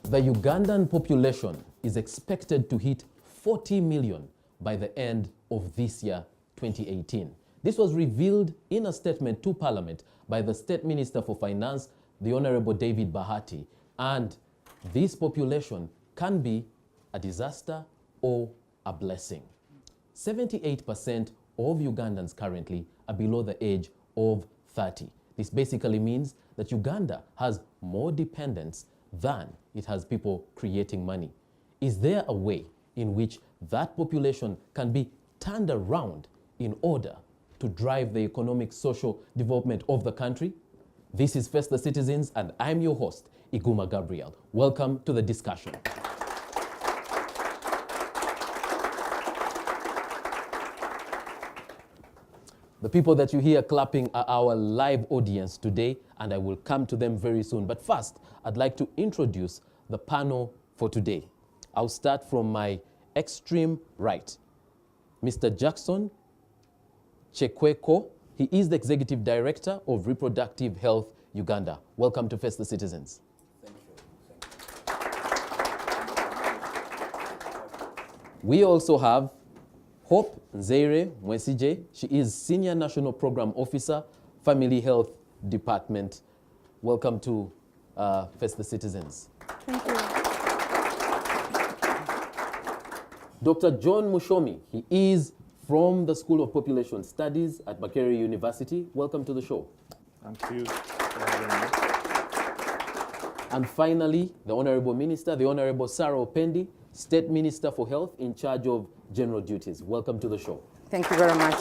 The Ugandan population is expected to hit 40 million by the end of this year, 2018. This was revealed in a statement to Parliament by the State Minister for Finance, the Honorable David Bahati. And this population can be a disaster or a blessing. 78% of Ugandans currently are below the age of 30. This basically means that Uganda has more dependents than it has people creating money. Is there a way in which that population can be turned around in order to drive the economic, social development of the country? This is Face the Citizens, and I'm your host, Iguma Gabriel. Welcome to the discussion. The people that you hear clapping are our live audience today, and I will come to them very soon. But first, I'd like to introduce the panel for today. I'll start from my extreme right. Mr. Jackson Chekweko. He is the Executive Director of Reproductive Health Uganda. Welcome to Face the Citizens. Thank you. We also have Hon.Sarah. She is Senior National Program Officer, Family Health Department. Welcome to Face the Citizens. Thank you. Dr. John Mushomi, he is from the School of Population Studies at Makerere University. Welcome to the show. Thank you for having me. And finally, the Honorable Minister, the Honorable Sarah Opendi, State Minister for Health in charge of general duties. Welcome to the show. Thank you very much.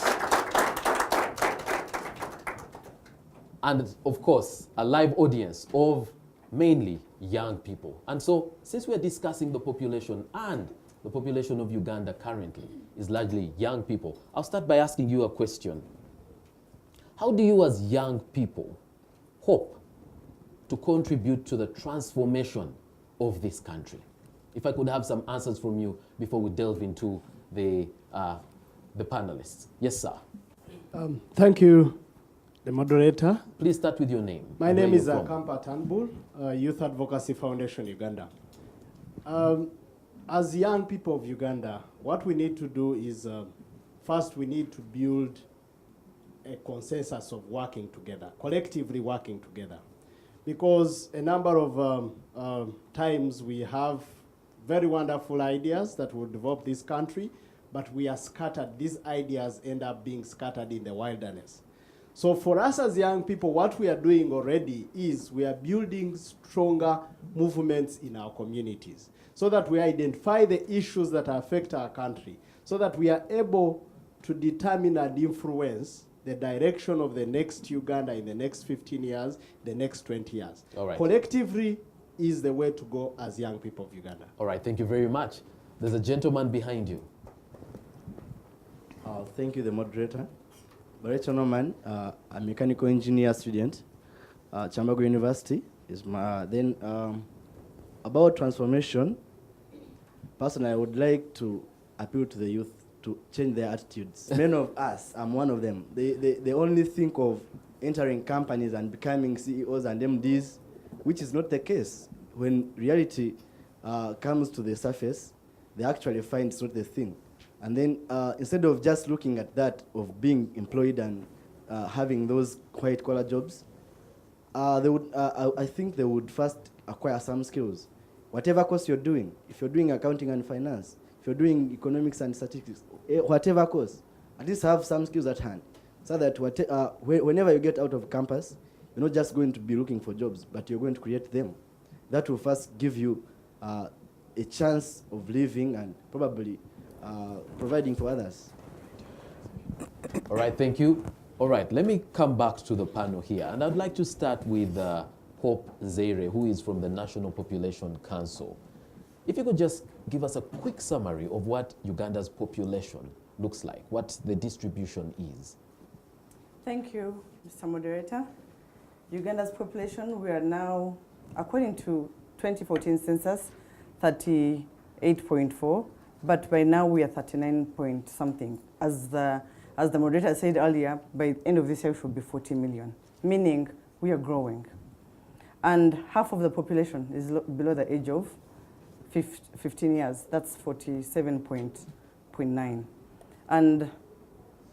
And of course, a live audience of mainly young people. And so, since we're discussing the population, and the population of Uganda currently is largely young people, I'll start by asking you a question. How do you as young people hope to contribute to the transformation of this country? If I could have some answers from you before we delve into the panelists. Yes, sir. Thank you, the moderator. Please start with your name. My name is Kampa Tanbul, Youth Advocacy Foundation, Uganda. As young people of Uganda, what we need to do is, first we need to build a consensus of working together, collectively working together. Because a number of times we have very wonderful ideas that will develop this country, but we are scattered. These ideas end up being scattered in the wilderness. So for us as young people, what we are doing already is we are building stronger movements in our communities so that we identify the issues that affect our country, so that we are able to determine and influence the direction of the next Uganda in the next 15 years, the next 20 years. All right. Collectively is the way to go as young people of Uganda. All right, thank you very much. There's a gentleman behind you. Thank you, the moderator. Barreto Norman, a mechanical engineer student, Chambago University. About transformation, personally, I would like to appeal to the youth to change their attitudes. Many of us, I'm one of them, they only think of entering companies and becoming CEOs and MDs, which is not the case. When reality comes to the surface, they actually find it's not the thing. And then instead of just looking at that, of being employed and having those white-collar jobs, I think they would first acquire some skills. Whatever course you're doing, if you're doing accounting and finance, if you're doing economics and statistics, whatever course, at least have some skills at hand, so that whenever you get out of campus, you're not just going to be looking for jobs, but you're going to create them. That will first give you a chance of living and probably providing for others. All right, thank you. All right, let me come back to the panel here. And I'd like to start with Hon.Sarah, who is from the National Population Council. If you could just give us a quick summary of what Uganda's population looks like, what the distribution is. Thank you, Mr. Moderator. Uganda's population, we are now, according to 2014 census, 38.4, but by now we are 39 point something. As the moderator said earlier, by the end of this year we should be 40 million, meaning we are growing. and half of the population is below the age of 15 years. That's 47.9. And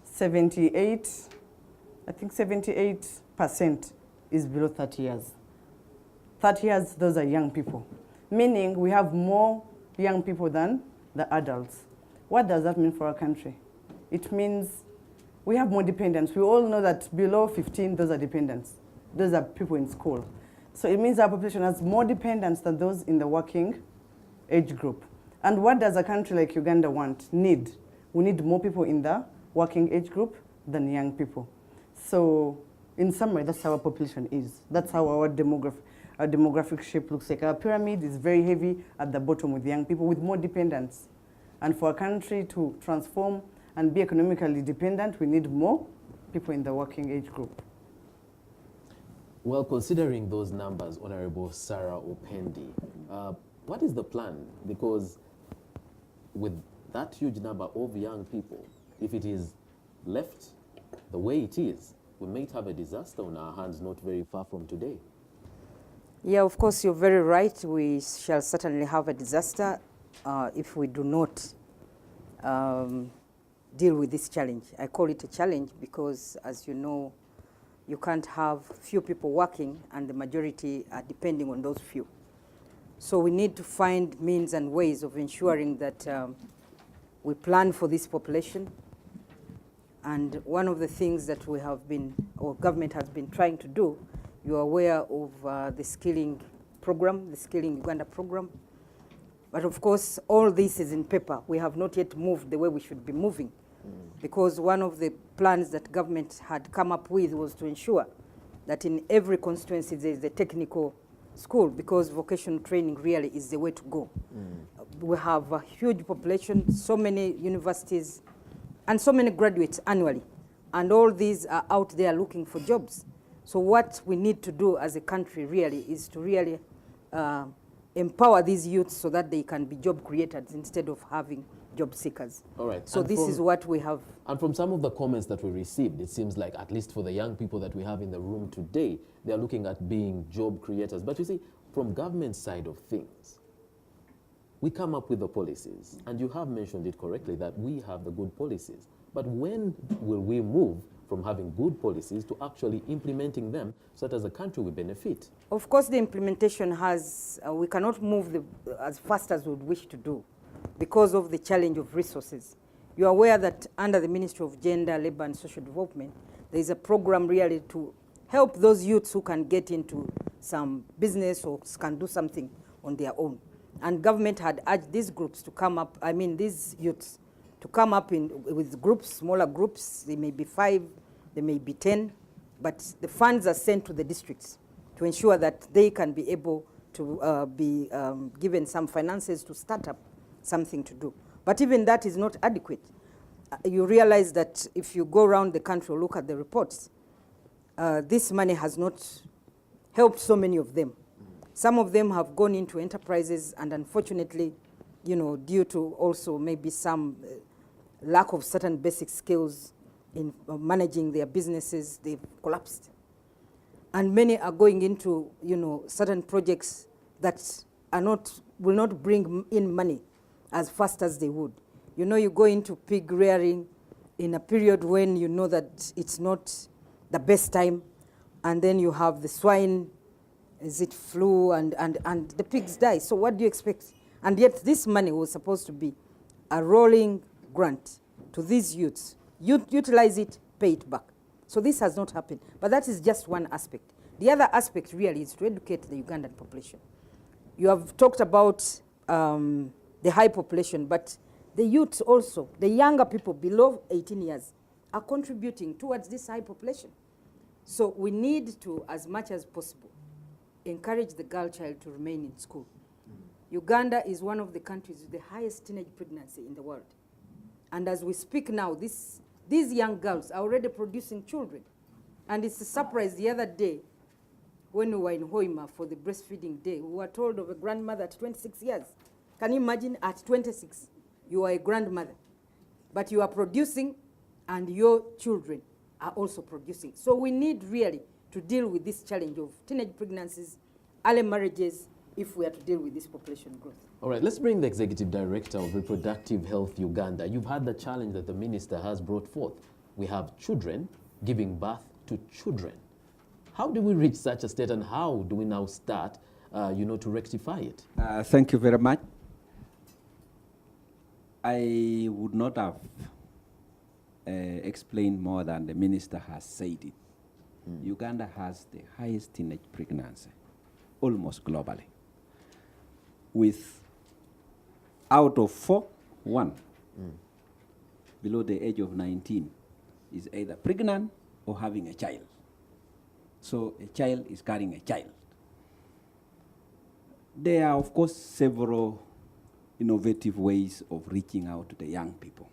78% is below 30 years. 30 years, those are young people, meaning we have more young people than the adults. What does that mean for our country? It means we have more dependents. We all know that below 15, those are dependents. Those are people in school. So it means our population has more dependents than those in the working age group. And what does a country like Uganda need? We need more people in the working age group than young people. So in summary, that's how our population is. That's how our demographic shape looks like. Our pyramid is very heavy at the bottom with young people with more dependents. And for a country to transform and be economically dependent, we need more people in the working age group. Well, considering those numbers, Honorable Sarah Opendi, what is the plan? Because with that huge number of young people, if it is left the way it is, we might have a disaster on our hands not very far from today. Yeah, of course, you're very right. We shall certainly have a disaster if we do not deal with this challenge. I call it a challenge because, as you know, you can't have few people working and the majority are depending on those few. So we need to find means and ways of ensuring that we plan for this population. And one of the things that we have been, or government has been trying to do, you are aware of the skilling program, the Skilling Uganda program. But of course, all this is in paper. We have not yet moved the way we should be moving. Because one of the plans that government had come up with was to ensure that in every constituency there is a technical school, because vocational training really is the way to go. We have a huge population, so many universities, and so many graduates annually. And all these are out there looking for jobs. So what we need to do as a country really is to really empower these youths so that they can be job creators instead of having job seekers. All right. So this is what we have. And from some of the comments that we received, it seems like, at least for the young people that we have in the room today, they are looking at being job creators. But you see, from government side of things, we come up with the policies, and you have mentioned it correctly that we have the good policies. But when will we move from having good policies to actually implementing them so that as a country we benefit? Of course, the implementation has, we cannot move as fast as we would wish to do because of the challenge of resources. You are aware that under the Ministry of Gender, Labour and Social Development, there is a program really to help those youths who can get into some business or can do something on their own. And government had urged these groups to come up, these youths, to come up with groups, smaller groups. They may be 5, they may be 10, but the funds are sent to the districts to ensure that they can be able to be given some finances to start up something to do. But even that is not adequate. You realize that if you go around the country or look at the reports, this money has not helped so many of them. Some of them have gone into enterprises, and unfortunately, you know, due to also maybe some lack of certain basic skills in managing their businesses, they've collapsed. And many are going into, you know, certain projects that will not bring in money as fast as they would. You know, you go into pig rearing in a period when you know that it's not the best time, and then you have the swine, flu, and the pigs die. So what do you expect? And yet this money was supposed to be a rolling grant to these youths. Utilize it, pay it back. So this has not happened. But that is just one aspect. The other aspect really is to educate the Ugandan population. You have talked about the high population, but the youths also, the younger people below 18 years, are contributing towards this high population. So we need to, as much as possible, encourage the girl child to remain in school. Uganda is one of the countries with the highest teenage pregnancy in the world. And as we speak now, these young girls are already producing children. And it's a surprise the other day when we were in Hoima for the breastfeeding day, we were told of a grandmother at 26 years. Can you imagine at 26, you are a grandmother, but you are producing and your children are also producing. So we need really to deal with this challenge of teenage pregnancies early marriages if we are to deal with this population growth. All right, let's bring the Executive Director of Reproductive Health Uganda. You've had the challenge that the minister has brought forth. We have children giving birth to children. How do we reach such a state, and how do we now start, to rectify it? Thank you very much. I would not have explained more than the minister has said it. Uganda has the highest teenage pregnancy, almost globally. With out of 4, 1 below the age of 19 is either pregnant or having a child. So a child is carrying a child. There are, of course, several innovative ways of reaching out to the young people.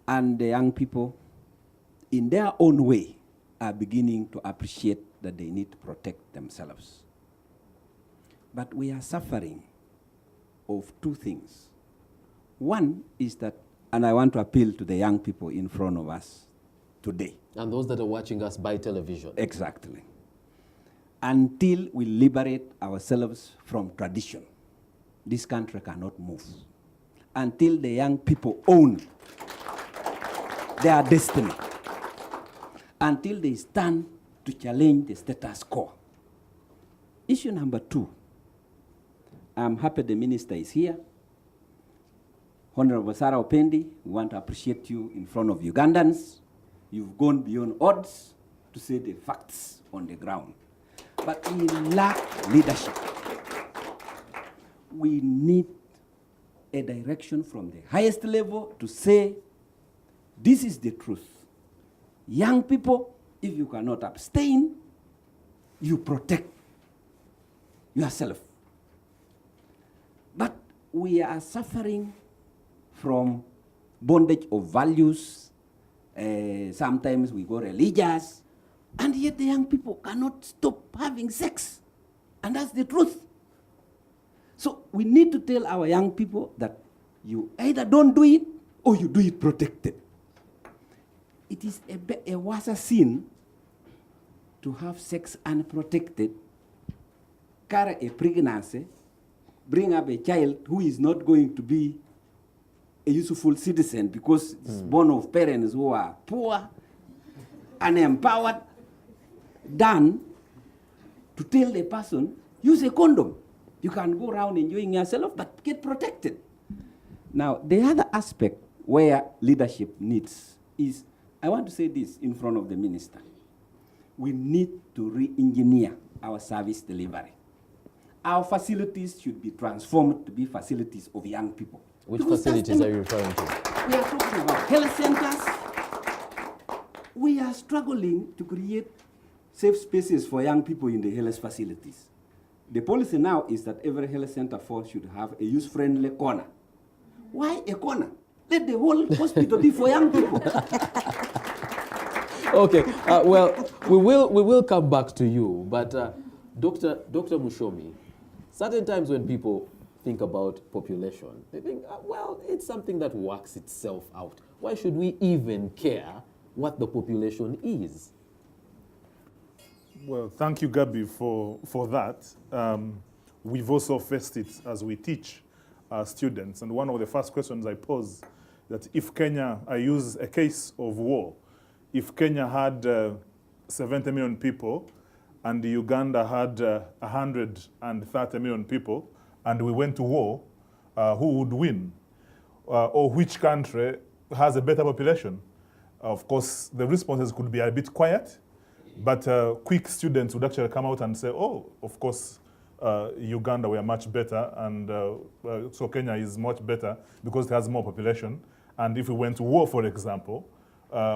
And the young people, in their own way, are beginning to appreciate that they need to protect themselves. But we are suffering of 2 things. One is that, and I want to appeal to the young people in front of us today. And those that are watching us by television. Exactly. Until we liberate ourselves from tradition, this country cannot move. Until the young people own their destiny. Until they stand to challenge the status quo. Issue number 2. I'm happy the minister is here. Hon.Sarah, we want to appreciate you in front of Ugandans. You've gone beyond odds to say the facts on the ground. But we lack leadership. We need a direction from the highest level to say, this is the truth. Young people, if you cannot abstain, you protect yourself. But we are suffering from bondage of values. Sometimes we go religious. And yet the young people cannot stop having sex. And that's the truth. So we need to tell our young people that you either don't do it or you do it protected. It is a worse sin to have sex unprotected, carry a pregnancy, bring up a child who is not going to be a useful citizen because it's born of parents who are poor, unempowered, than to tell the person, use a condom. You can go around enjoying yourself, but get protected. Now, the other aspect where leadership needs is, I want to say this in front of the minister. We need to re-engineer our service delivery. Our facilities should be transformed to be facilities of young people. Which facilities are you referring to? We are talking about health centers. We are struggling to create safe spaces for young people in the health facilities. The policy now is that every health center should have a youth-friendly corner. Why a corner? Let the whole hospital be for young people. Okay, well, we will come back to you, but Dr. Mushomi, certain times when people think about population, they think, well, it's something that works itself out. Why should we even care what the population is? Well, thank you, Gabi, for that. We've also faced it as we teach students. And one of the first questions I pose, that if Kenya, I use a case of war, if Kenya had 70 million people and Uganda had 130 million people, and we went to war, who would win? Or which country has a better population? Of course, the responses could be a bit quiet, but quick students would actually come out and say, oh, of course, Uganda, we are much better, and so Kenya is much better because it has more population. And if we went to war, for example,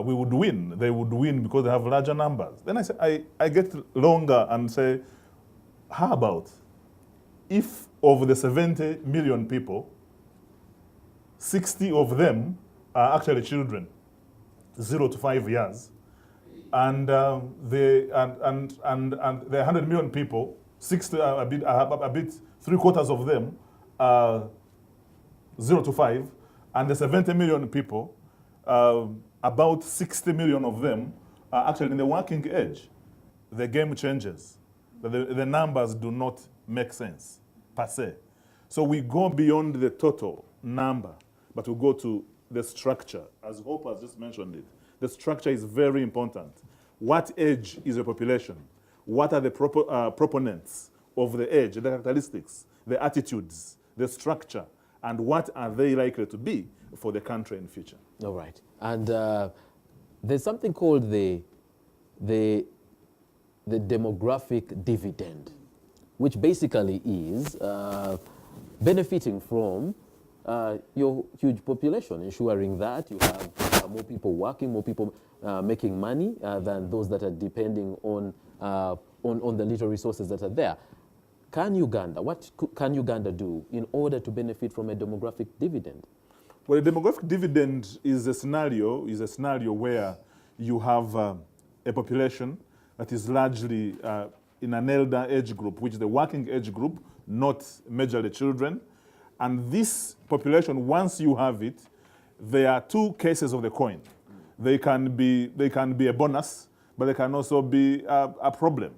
we would win. They would win because they have larger numbers. Then I say, I get longer and say, how about if of the 70 million people, 60 of them are actually children, 0 to 5 years, and the 100 million people, 60 are a bit 3/4 of them are 0 to 5, and the 70 million people, about 60 million of them are actually in the working age. the game changes. The numbers do not make sense, per se. So we go beyond the total number, but we go to the structure. As Hope has just mentioned it, the structure is very important. What age is the population? What are the proponents of the age, the characteristics, the attitudes, the structure, and what are they likely to be for the country in the future? All right. And there's something called the demographic dividend, which basically is benefiting from your huge population, ensuring that you have more people working, more people making money than those that are depending on the little resources that are there. What can Uganda do in order to benefit from a demographic dividend? Well, a demographic dividend is a scenario where you have a population that is largely in an elder age group, which is the working age group, not majorly children. And this population, once you have it, there are two cases of the coin. They can be a bonus, but they can also be a problem.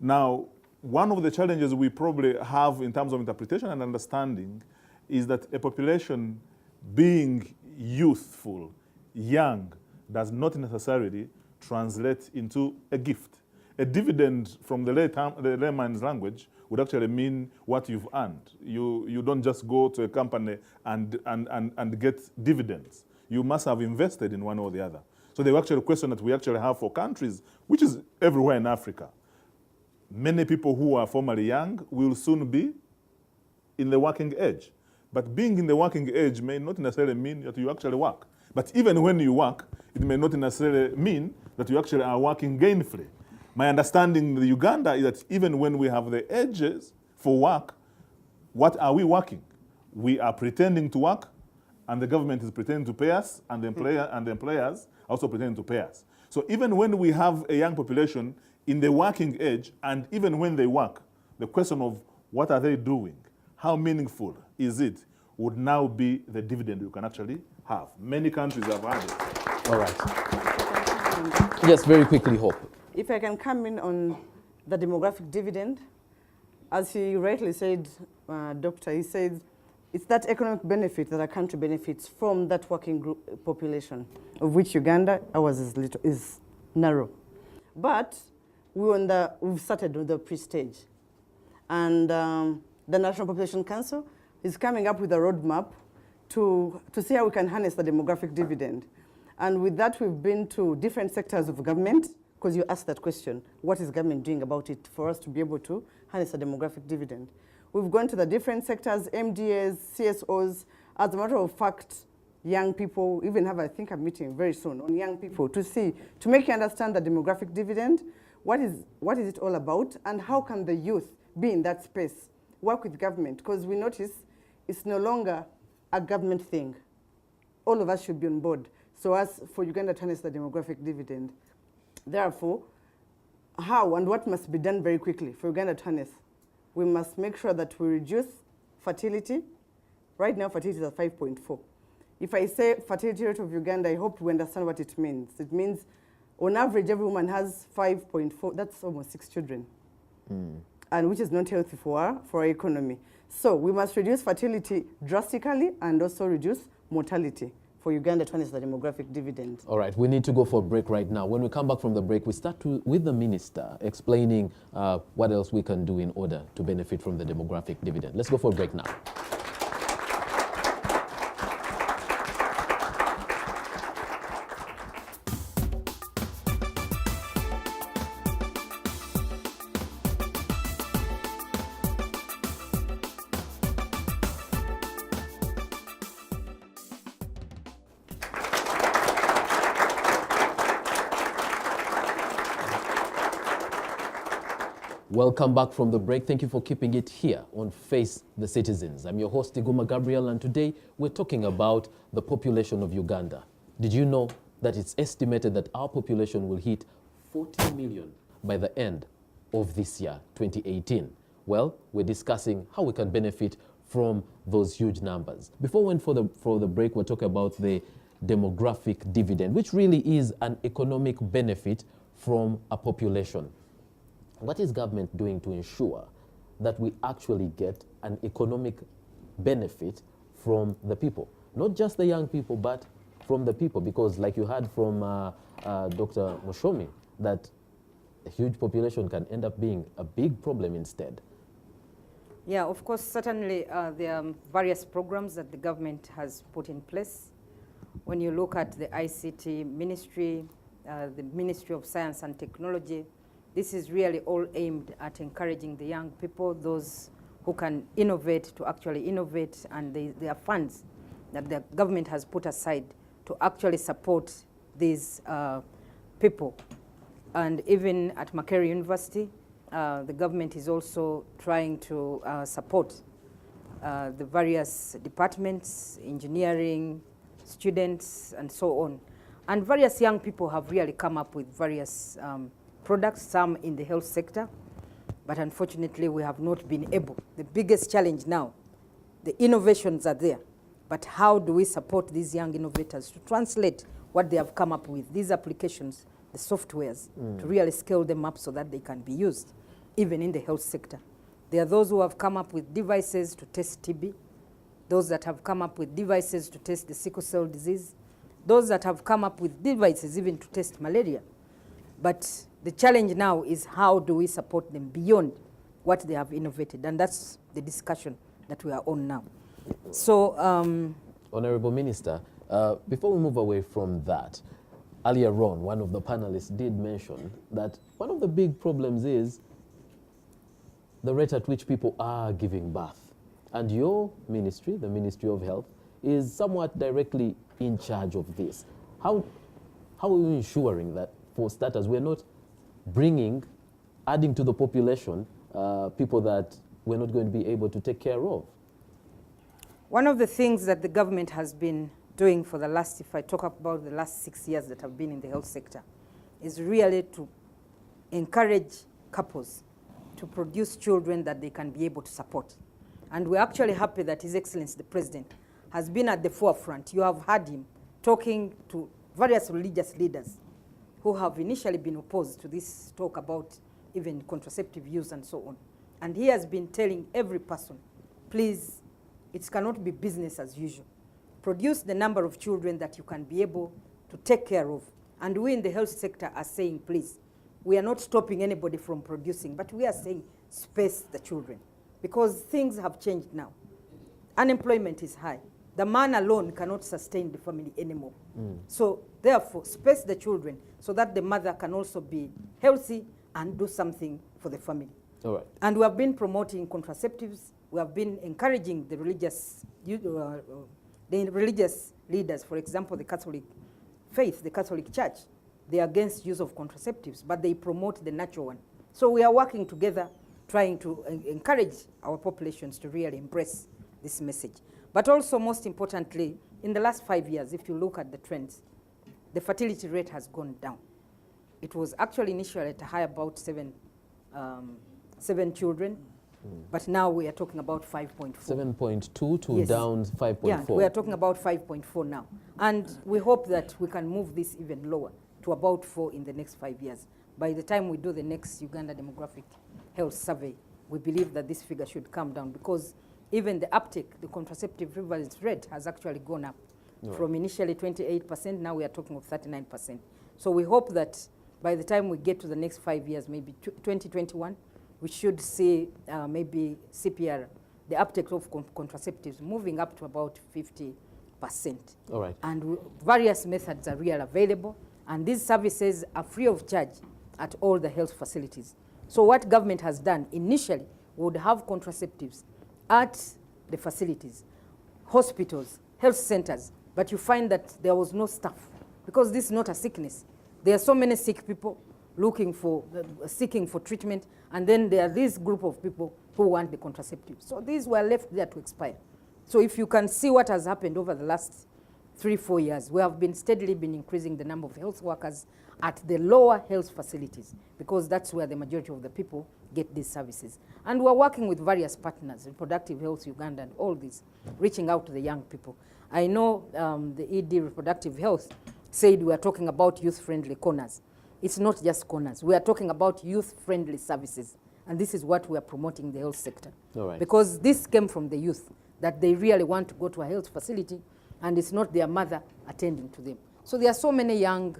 Now, one of the challenges we probably have in terms of interpretation and understanding is that a population being youthful, young, does not necessarily translate into a gift. A dividend from the layman's language would actually mean what you've earned. You don't just go to a company and get dividends. You must have invested in one or the other. So the actual question that we actually have for countries, which is everywhere in Africa, many people who are formerly young will soon be in the working age. But being in the working age may not necessarily mean that you actually work. But even when you work, it may not necessarily mean that you actually are working gainfully. My understanding in Uganda is that even when we have the ages for work, what are we working? We are pretending to work, and the government is pretending to pay us, and the employers are also pretending to pay us. So even when we have a young population in the working age, and even when they work, the question of what are they doing, how meaningful is it, would now be the dividend you can actually have. Many countries have had it. All right. Yes, very quickly, Hope. If I can come in on the demographic dividend, as he rightly said, Doctor, he said it's that economic benefit that a country benefits from that working group population, of which Uganda, ours is narrow. But we've started with the pre-stage. And the National Population Council is coming up with a roadmap to see how we can harness the demographic dividend. And with that, we've been to different sectors of government, because you asked that question, what is government doing about it for us to be able to harness the demographic dividend? We've gone to the different sectors, MDAs, CSOs. As a matter of fact, young people, even have, I think, a meeting very soon on young people to make you understand the demographic dividend, what is it all about, and how can the youth be in that space, work with government, because we notice it's no longer a government thing. All of us should be on board. So as for Uganda to harness the demographic dividend, therefore, how and what must be done very quickly for Uganda to harness? We must make sure that we reduce fertility. Right now, fertility is at 5.4. If I say fertility rate of Uganda, I hope we understand what it means. It means, on average, every woman has 5.4. That's almost 6 children, and which is not healthy for our economy. So we must reduce fertility drastically and also reduce mortality for Uganda to harness the demographic dividend. All right, we need to go for a break right now. When we come back from the break, we start with the minister explaining what else we can do in order to benefit from the demographic dividend. Let's go for a break now. Welcome back from the break. Thank you for keeping it here on Face the Citizens. I'm your host, Iguma Gabriel, and today we're talking about the population of Uganda. Did you know that it's estimated that our population will hit 40 million by the end of this year, 2018? Well, we're discussing how we can benefit from those huge numbers. Before we went for the break, we're talking about the demographic dividend, which really is an economic benefit from a population. What is government doing to ensure that we actually get an economic benefit from the people? Not just the young people, but from the people, because like you heard from Dr. Mushomi, that a huge population can end up being a big problem instead. Yeah, of course, certainly there are various programs that the government has put in place. When you look at the ICT ministry, the Ministry of Science and Technology, this is really all aimed at encouraging the young people, those who can innovate, to actually innovate, and there are funds that the government has put aside to actually support these people. And even at Makerere University, the government is also trying to support the various departments, engineering, students, and so on. And various young people have really come up with various products, some in the health sector, but unfortunately we have not been able. The biggest challenge now, the innovations are there, but how do we support these young innovators to translate what they have come up with, these applications, the softwares, to really scale them up so that they can be used, even in the health sector. There are those who have come up with devices to test TB, those that have come up with devices to test the sickle cell disease, those that have come up with devices even to test malaria. But the challenge now is how do we support them beyond what they have innovated, and that's the discussion that we are on now. So, Honorable Minister, before we move away from that, earlier on, one of the panelists did mention that one of the big problems is the rate at which people are giving birth. And your ministry, the Ministry of Health, is somewhat directly in charge of this. How are you ensuring that, for starters, we're not adding to the population people that we're not going to be able to take care of? One of the things that the government has been doing for the last, if I talk about the last 6 years that have been in the health sector, is really to encourage couples to produce children that they can be able to support. And we're actually happy that His Excellency the President has been at the forefront. You have heard him talking to various religious leaders who have initially been opposed to this talk about even contraceptive use and so on. And he has been telling every person, please, it cannot be business as usual. Produce the number of children that you can be able to take care of. And we in the health sector are saying, please, we are not stopping anybody from producing, but we are saying space the children, because things have changed now. Unemployment is high. The man alone cannot sustain the family anymore. So therefore, space the children so that the mother can also be healthy and do something for the family. All right. And we have been promoting contraceptives. We have been encouraging the religious leaders, for example, the Catholic faith, the Catholic Church. They are against use of contraceptives, but they promote the natural one. So we are working together, trying to encourage our populations to really embrace this message. But also, most importantly, in the last 5 years, if you look at the trends, the fertility rate has gone down. It was actually initially at a high about seven children, but now we are talking about 5.4. 7.2 to Yes. down 5.4. Yeah, we are talking about 5.4 now. And we hope that we can move this even lower to about 4 in the next 5 years. By the time we do the next Uganda Demographic Health Survey, we believe that this figure should come down, because even the uptake, the contraceptive prevalence rate has actually gone up. From initially 28%, now we are talking of 39%. So we hope that by the time we get to the next 5 years, maybe 2021, we should see maybe CPR, the uptake of contraceptives, moving up to about 50%. All right. And various methods are really available, and these services are free of charge at all the health facilities. So what government has done initially would have contraceptives at the facilities, hospitals, health centers, but you find that there was no staff, because this is not a sickness. There are so many sick people seeking for treatment, and then there are this group of people who want the contraceptives. So these were left there to expire. So if you can see what has happened over the last 3-4 years, we have been steadily increasing the number of health workers at the lower health facilities, because that's where the majority of the people get these services. And we're working with various partners, Reproductive Health Uganda and all these, reaching out to the young people. I know the ED Reproductive Health said we are talking about youth-friendly corners. It's not just corners. We are talking about youth-friendly services, and this is what we are promoting in the health sector. All right. Because this came from the youth, that they really want to go to a health facility, and it's not their mother attending to them. So there are so many young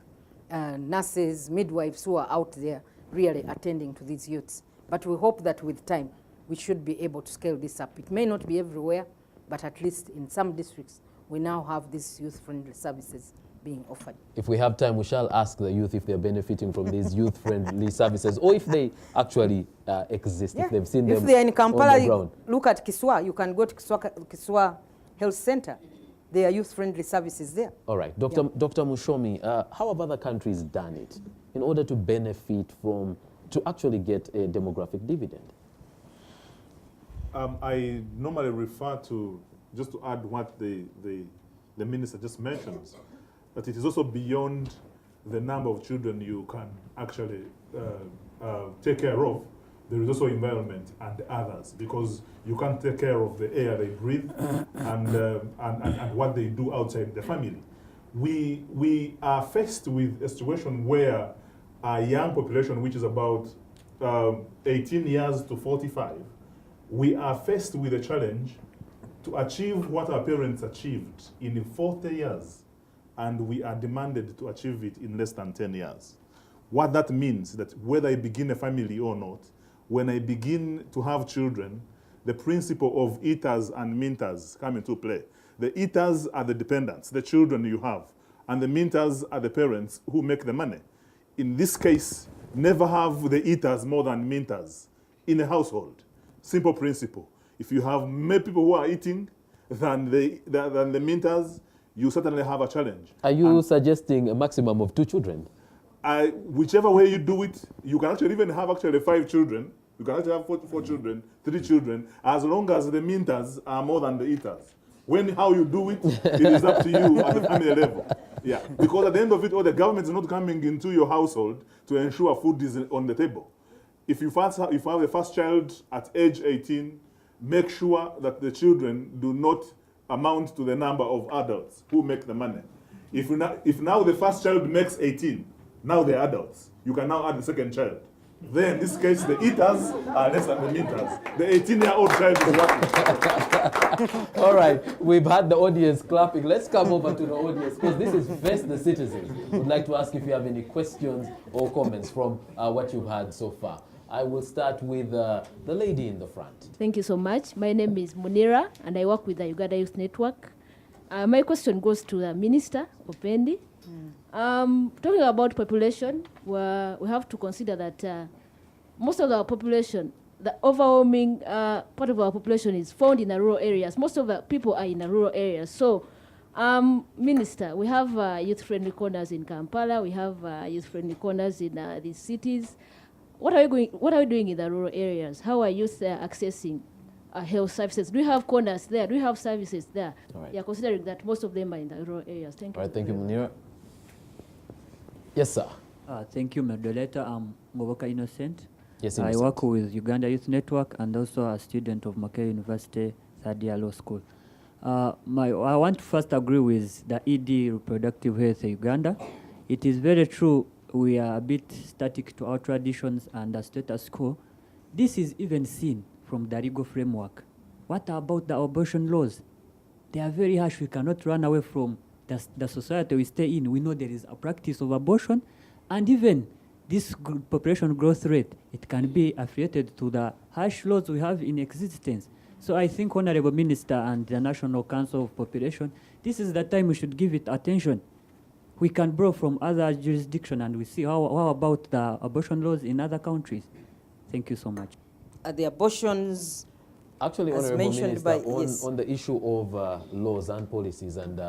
nurses, midwives who are out there really attending to these youths. But we hope that with time, we should be able to scale this up. It may not be everywhere, but at least in some districts, we now have these youth-friendly services being offered. If we have time, we shall ask the youth if they're benefiting from these youth-friendly services, or if they actually exist, if they've seen them If they're in Kampala, on the ground. look at Kiswa. You can go to Kiswa Health Center. There are youth-friendly services there. All right. Dr. Mushomi, how have other countries done it in order to benefit from, to actually get a demographic dividend? I normally refer to, just to add what the minister just mentioned, that it is also beyond the number of children you can actually take care of. There is also environment and others, because you can't take care of the air they breathe and what they do outside the family. We are faced with a situation where a young population, which is about 18 years to 45, we are faced with a challenge to achieve what our parents achieved in 40 years, and we are demanded to achieve it in less than 10 years. What that means is that whether I begin a family or not, when I begin to have children, the principle of eaters and minters come into play. The eaters are the dependents, the children you have, and the minters are the parents who make the money. In this case, never have the eaters more than minters in a household. Simple principle. If you have more people who are eating than the minters, you certainly have a challenge. Are you suggesting a maximum of 2 children? Whichever way you do it, you can actually even have 5 children. You can actually have 4 children, 3 children, as long as the minters are more than the eaters. How you do it, it is up to you at the family level. Yeah, because at the end of it all, the government is not coming into your household to ensure food is on the table. If you have the first child at age 18, make sure that the children do not amount to the number of adults who make the money. If now the first child makes 18, now they're adults, you can now add the second child. Then in this case, the eaters are less than the minters. The 18-year-old child is working. All right, we've had the audience clapping. Let's come over to the audience, because this is Face the Citizen. We'd like to ask if you have any questions or comments from what you've heard so far. I will start with the lady in the front. Thank you so much. My name is Munira, and I work with the Uganda Youth Network. My question goes to the Minister, Opendi. Talking about population, we have to consider that most of our population, the overwhelming part of our population is found in the rural areas. Most of the people are in the rural areas. So, Minister, we have youth-friendly corners in Kampala. We have youth-friendly corners in these cities. What are you doing in the rural areas? How are youth accessing health services? Do you have corners there? Do you have services there? All right. Yeah, considering that most of them are in the rural areas. Thank you. All right, thank you, Munira. Yes, sir. Thank you, moderator. I'm Ngoboka Innocent. Yes, I Innocent. work with Uganda Youth Network and also a student of Makerere University, third year law school. I want to first agree with the ED reproductive health in Uganda. It is very true we are a bit static to our traditions and the status quo. This is even seen from the legal framework. What about the abortion laws? They are very harsh. We cannot run away from the society we stay in. We know there is a practice of abortion, and even this population growth rate, it can be affiliated to the harsh laws we have in existence. So I think, Honorable Minister and the National Council of Population, this is the time we should give it attention. We can borrow from other jurisdictions and we see how about the abortion laws in other countries. Thank you so much. The abortions, Actually, as Honorable mentioned Minister, by- yes. on the issue of laws and policies and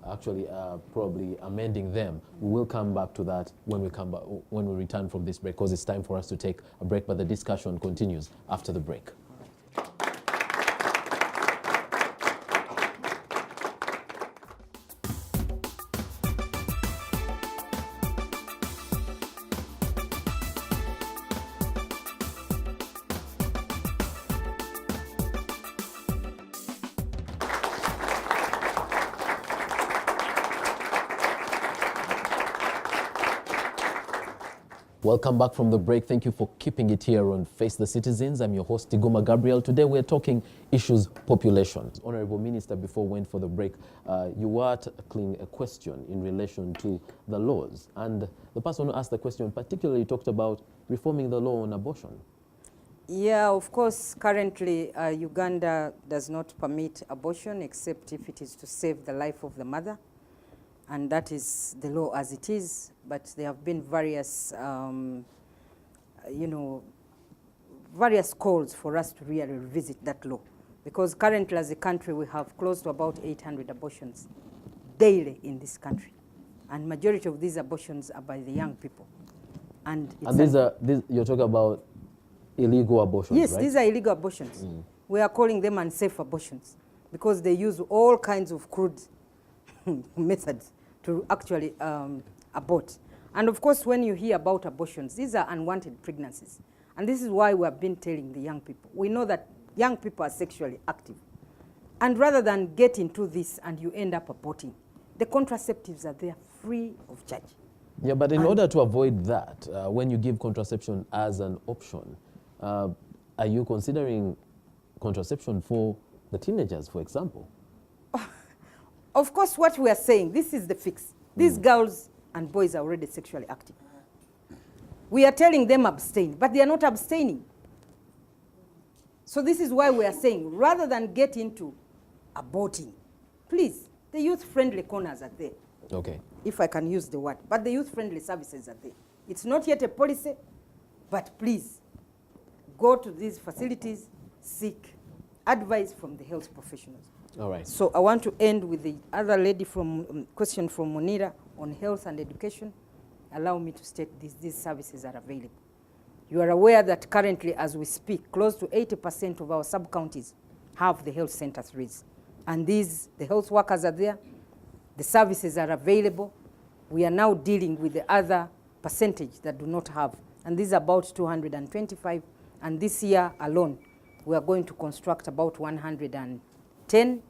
actually probably amending them, we will come back to that when we return from this break, because it's time for us to take a break, but the discussion continues after the break. Welcome back from the break. Thank you for keeping it here on Face the Citizens. I'm your host, Tiguma Gabriel. Today we're talking issues population. Honorable Minister, before we went for the break, you were tackling a question in relation to the laws. And the person who asked the question particularly talked about reforming the law on abortion. Yeah, of course, currently Uganda does not permit abortion except if it is to save the life of the mother. And that is the law as it is. But there have been various, various calls for us to really revisit that law. Because currently as a country, we have close to about 800 abortions daily in this country. And majority of these abortions are by the young people. And these you're talking about illegal abortions, yes, right? These are illegal abortions. We are calling them unsafe abortions because they use all kinds of crude methods to actually abort. And of course, when you hear about abortions, these are unwanted pregnancies. And this is why we have been telling the young people. We know that young people are sexually active. And rather than get into this and you end up aborting, the contraceptives are there free of charge. Yeah, but in order to avoid that, when you give contraception as an option, are you considering contraception for the teenagers, for example? Of course, what we are saying, this is the fix. These girls and boys are already sexually active. We are telling them abstain, but they are not abstaining. So this is why we are saying, rather than get into aborting, please, the youth-friendly corners are there. Okay. If I can use the word. But the youth-friendly services are there. It's not yet a policy, but please, go to these facilities, seek advice from the health professionals. All right. So I want to end with the other lady from question from Monira on health and education. Allow me to state these services are available. You are aware that currently, as we speak, close to 80% of our sub-counties have the health centers raised. And the health workers are there. The services are available. We are now dealing with the other percentage that do not have. And these are about 225. And this year alone, we are going to construct about 110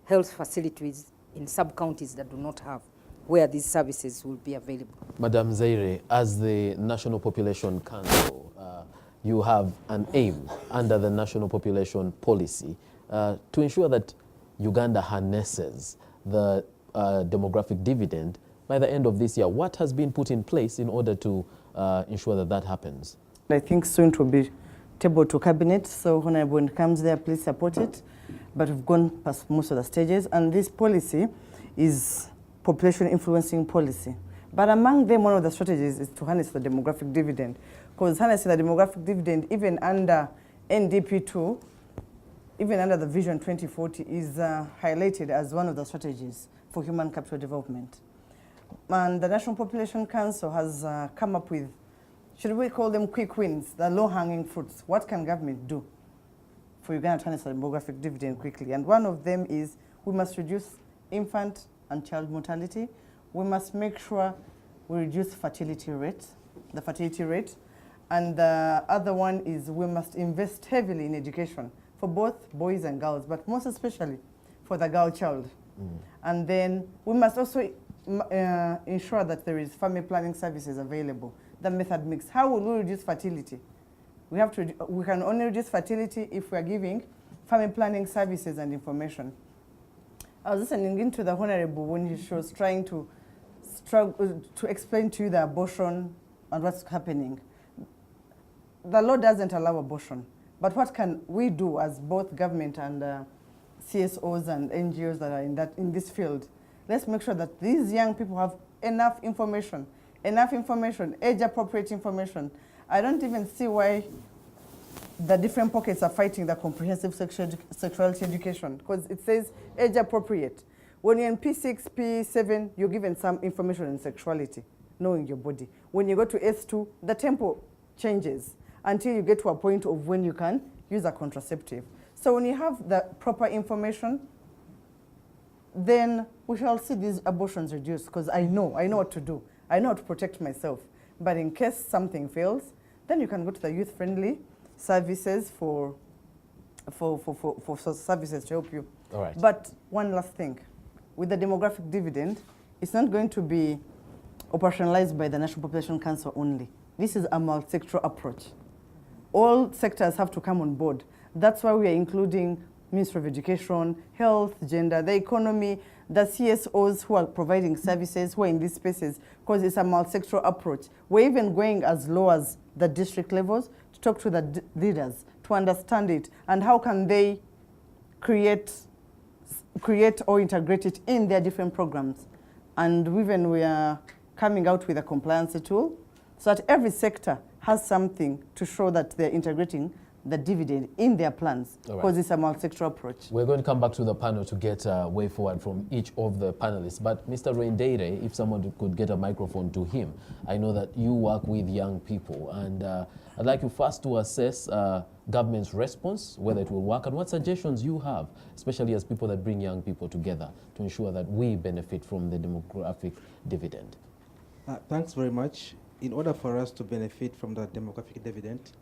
health facilities in sub-counties that do not have, where these services will be available. Madam Zaire, as the National Population Council, you have an aim under the National Population Policy to ensure that Uganda harnesses the demographic dividend by the end of this year. What has been put in place in order to ensure that that happens? I think soon it will be tabled to cabinet, so when it comes there, please support it. But we've gone past most of the stages, and this policy is population influencing policy. But among them, one of the strategies is to harness the demographic dividend, because harnessing the demographic dividend, even under NDP2, even under the Vision 2040, is highlighted as one of the strategies for human capital development. And the National Population Council has come up with, should we call them quick wins, the low-hanging fruits? What can government do for Uganda to harness the demographic dividend quickly? And one of them is we must reduce infant and child mortality. We must make sure we reduce the fertility rate. And the other one is we must invest heavily in education for both boys and girls, but most especially for the girl child. And then we must also ensure that there is family planning services available. The method mix. How will we reduce fertility? We can only reduce fertility if we are giving family planning services and information. I was listening into the Honorable when she was trying to explain to you the abortion and what's happening. The law doesn't allow abortion, but what can we do as both government and CSOs and NGOs that are in this field? Let's make sure that these young people have enough information, age-appropriate information. I don't even see why the different pockets are fighting the comprehensive sexuality education, because it says age-appropriate. When you're in P6, P7, you're given some information on sexuality, knowing your body. When you go to S2, the tempo changes until you get to a point of when you can use a contraceptive. So when you have the proper information, then we shall see these abortions reduced, because I know what to do. I know how to protect myself. But in case something fails, then you can go to the youth-friendly services for services to help you. All right. But one last thing. With the demographic dividend, it's not going to be operationalized by the National Population Council only. this is a multi-sectoral approach. All sectors have to come on board. That's why we are including Ministry of Education, Health, Gender, the economy, the CSOs who are providing services, who are in these spaces, because it's a multi-sectoral approach. We're even going as low as the district levels to talk to the leaders, to understand it, and how can they create or integrate it in their different programs. And even we are coming out with a compliance tool so that every sector has something to show that they're integrating the dividend in their plans, because it's a multi-sectoral approach. We're going to come back to the panel to get a way forward from each of the panelists. But Mr. Rendere, if someone could get a microphone to him, I know that you work with young people, and I'd like you first to assess government's response, whether it will work, and what suggestions you have, especially as people that bring young people together to ensure that we benefit from the demographic dividend. Thanks very much. In order for us to benefit from the demographic dividend,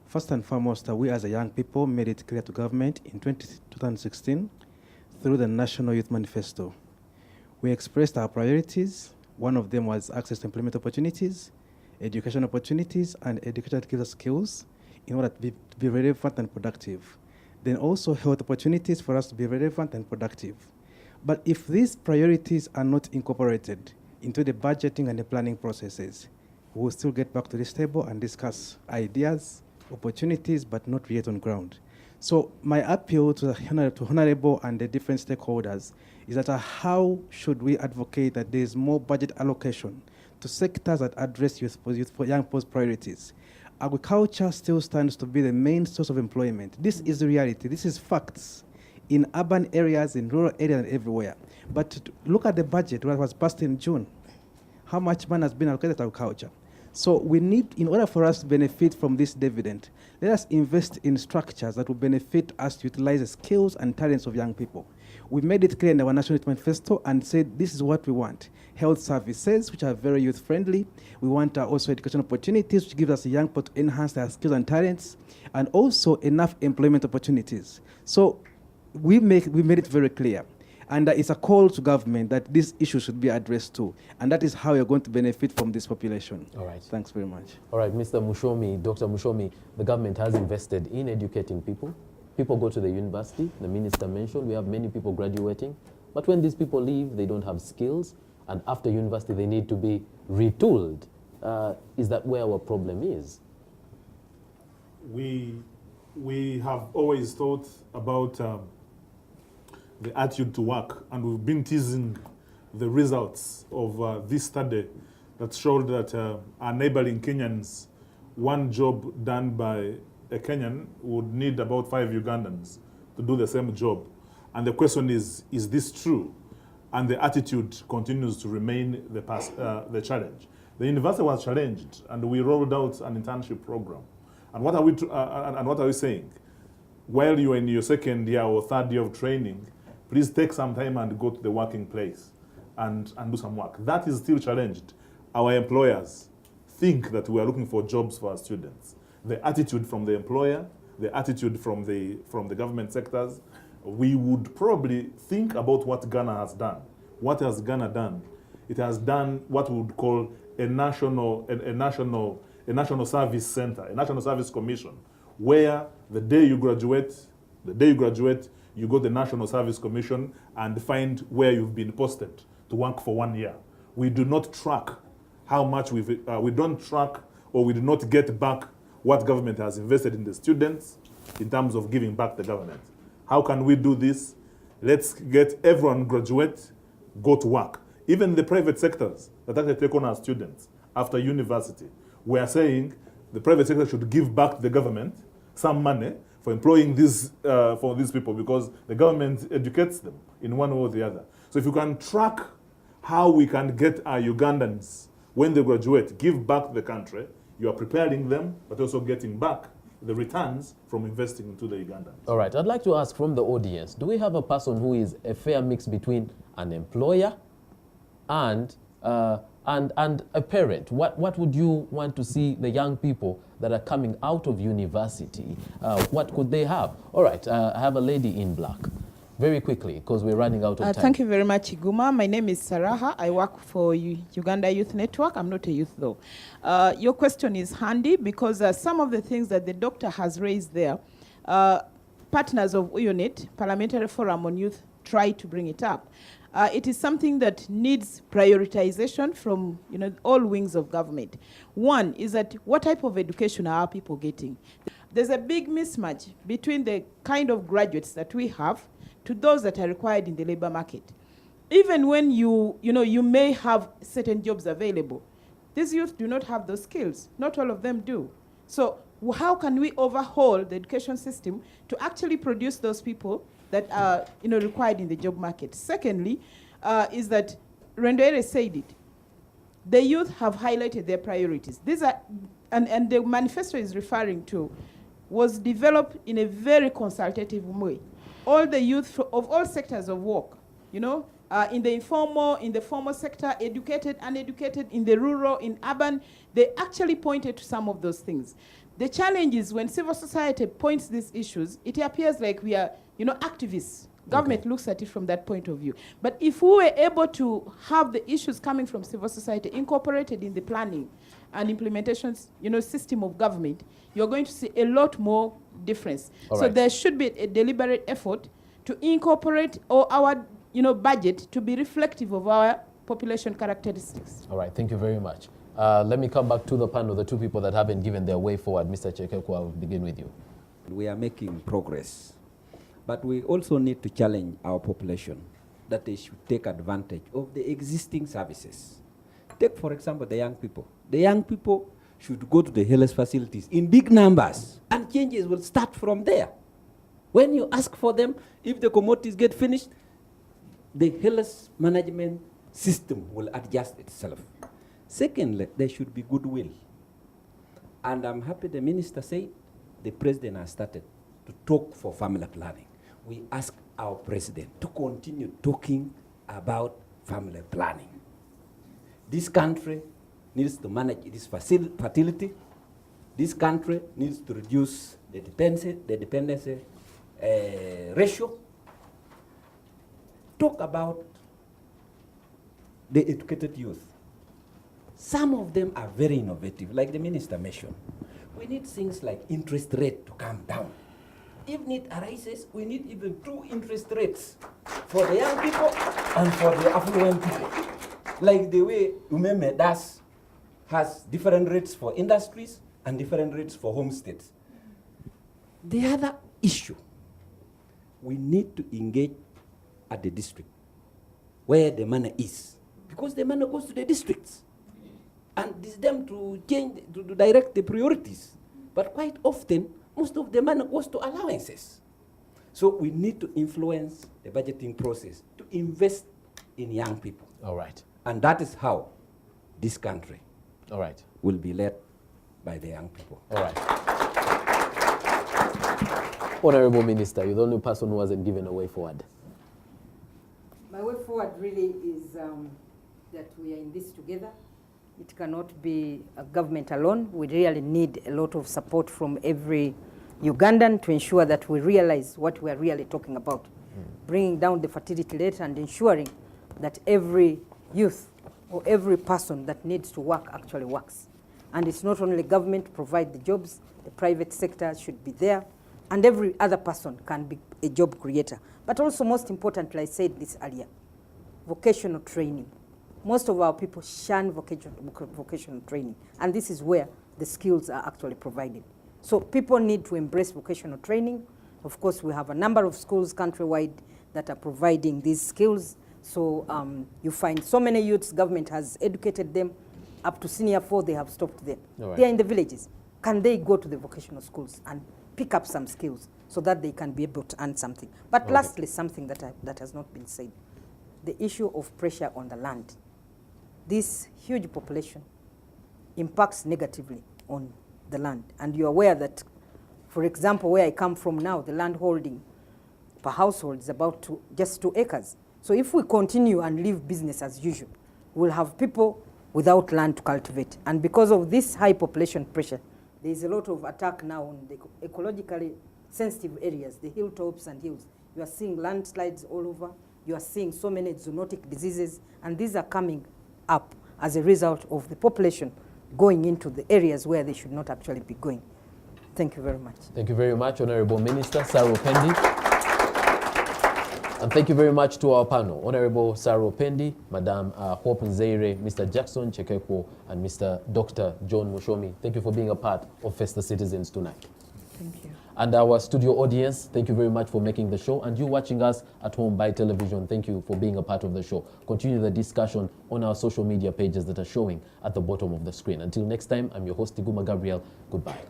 first and foremost, we as a young people made it clear to government in 2016 through the National Youth Manifesto. We expressed our priorities. One of them was access to employment opportunities, education opportunities, and education that gives us skills in order to be relevant and productive. Then also health opportunities for us to be relevant and productive. But if these priorities are not incorporated into the budgeting and the planning processes, we will still get back to this table and discuss ideas, opportunities, but not yet on ground. So my appeal to Honorable and the different stakeholders is that how should we advocate that there is more budget allocation to sectors that address youth for young people's priorities. Agriculture still stands to be the main source of employment. This is the reality. This is facts in urban areas, in rural areas, and everywhere. But look at the budget that was passed in June. How much money has been allocated to agriculture? So we need, in order for us to benefit from this dividend, let us invest in structures that will benefit us to utilize the skills and talents of young people. We made it clear in our National Youth Manifesto and said this is what we want. Health services, which are very youth-friendly. We want also education opportunities, which gives us young people to enhance their skills and talents, and also enough employment opportunities. So we made it very clear. And it's a call to government that this issue should be addressed too. And that is how you're going to benefit from this population. All right. Thanks very much. All right, Mr. Mushomi, Dr. Mushomi, the government has invested in educating people. People go to the university, the minister mentioned, we have many people graduating. But when these people leave, they don't have skills. And after university, they need to be retooled. Is that where our problem is? We have always thought about the attitude to work, and we've been teasing the results of this study that showed that our neighboring Kenyans, one job done by a Kenyan would need about 5 Ugandans to do the same job. And the question is this true? And the attitude continues to remain the challenge. The university was challenged, and we rolled out an internship program. And what are we saying? While you're in your second year or third year of training, please take some time and go to the working place and do some work. That is still challenged. Our employers think that we are looking for jobs for our students. The attitude from the employer, the attitude from the government sectors, we would probably think about what Ghana has done. What has Ghana done? It has done what we would call a national service center, a national service commission, where the day you graduate, you go to the National Service Commission and find where you've been posted to work for 1 year. We do not track how much we don't track, or we do not get back what government has invested in the students in terms of giving back the government. How can we do this? Let's get everyone graduate, go to work. Even the private sectors that actually take on our students after university, we are saying the private sector should give back to the government some money for employing for these people, because the government educates them in one way or the other. So if you can track how we can get our Ugandans, when they graduate, give back to the country, you are preparing them, but also getting back the returns from investing into the Ugandans. All right, I'd like to ask from the audience, do we have a person who is a fair mix between an employer and a parent? What would you want to see the young people that are coming out of university, what could they have? All right, I have a lady in black. Very quickly, because we're running out of time. Thank you very much, Iguma. My name is Sarah. I work for Uganda Youth Network. I'm not a youth, though. Your question is handy because some of the things that the doctor has raised there, partners of UNIT, Parliamentary Forum on Youth, try to bring it up. It is something that needs prioritization from all wings of government. One is that what type of education are our people getting? There's a big mismatch between the kind of graduates that we have to those that are required in the labor market. Even when you may have certain jobs available, these youth do not have those skills. Not all of them do. So how can we overhaul the education system to actually produce those people that are required in the job market? Secondly, is that Rendoere said it. The youth have highlighted their priorities. These are, and the manifesto is referring to, was developed in a very consultative way. All the youth of all sectors of work, in the informal, in the formal sector, educated, uneducated, in the rural, in urban, they actually pointed to some of those things. The challenge is when civil society points these issues, it appears like we are, activists. Government looks at it from that point of view. But if we were able to have the issues coming from civil society incorporated in the planning and implementation, system of government, you're going to see a lot more difference. So there should be a deliberate effort to incorporate our, budget to be reflective of our population characteristics. All right, thank you very much. Let me come back to the panel, the two people that haven't given their way forward. Mr. Chekekwa, I'll begin with you. We are making progress, but we also need to challenge our population that they should take advantage of the existing services. Take, for example, the young people. The young people should go to the health facilities in big numbers, and changes will start from there. When you ask for them, if the commodities get finished, the health management system will adjust itself. Secondly, there should be goodwill. And I'm happy the minister said the president has started to talk for family planning. We ask our president to continue talking about family planning. This country needs to manage its fertility. This country needs to reduce the dependency ratio. Talk about the educated youth. Some of them are very innovative, like the minister mentioned. We need things like interest rate to come down. If need arises, we need even 2 interest rates for the young people and for the affluent people. Like the way Umeme does, has different rates for industries and different rates for homesteads. The other issue, we need to engage at the district, where the money is. Because the money goes to the districts. And it's them to change, to direct the priorities. But quite often, most of the money goes to allowances. So we need to influence the budgeting process to invest in young people. All right. And that is how this country will be led by the young people. All right. Honorable Minister, you're the only person who hasn't given a way forward. My way forward really is that we are in this together. It cannot be a government alone. We really need a lot of support from every Ugandan to ensure that we realize what we are really talking about. Bringing down the fertility rate and ensuring that every youth or every person that needs to work actually works. And it's not only government to provide the jobs, the private sector should be there, and every other person can be a job creator. But also, most importantly, I said this earlier, vocational training. Most of our people shun vocational training, and this is where the skills are actually provided. So people need to embrace vocational training. Of course, we have a number of schools countrywide that are providing these skills. So you find so many youths, government has educated them up to senior 4, they have stopped there. Right. They are in the villages. Can they go to the vocational schools and pick up some skills so that they can be able to earn something? But lastly, something that has not been said, the issue of pressure on the land. This huge population impacts negatively on the land. And you're aware that, for example, where I come from now, the land holding per household is about just 2 acres. So if we continue and leave business as usual, we'll have people without land to cultivate. And because of this high population pressure, there is a lot of attack now on the ecologically sensitive areas, the hilltops and hills. You are seeing landslides all over. You are seeing so many zoonotic diseases, and these are coming up as a result of the population going into the areas where they should not actually be going. Thank you very much. Thank you very much, Honorable Minister Sarah Opendi. And thank you very much to our panel, Honorable Sarah Opendi, Madam Hon.Sarah, Mr. Jackson Chekekwo, and Mr. Dr. John Mushomi. Thank you for being a part of Face the Citizens tonight. Thank you. And our studio audience, thank you very much for making the show. And you watching us at home by television, thank you for being a part of the show. Continue the discussion on our social media pages that are showing at the bottom of the screen. Until next time, I'm your host, Iguma Gabriel. Goodbye.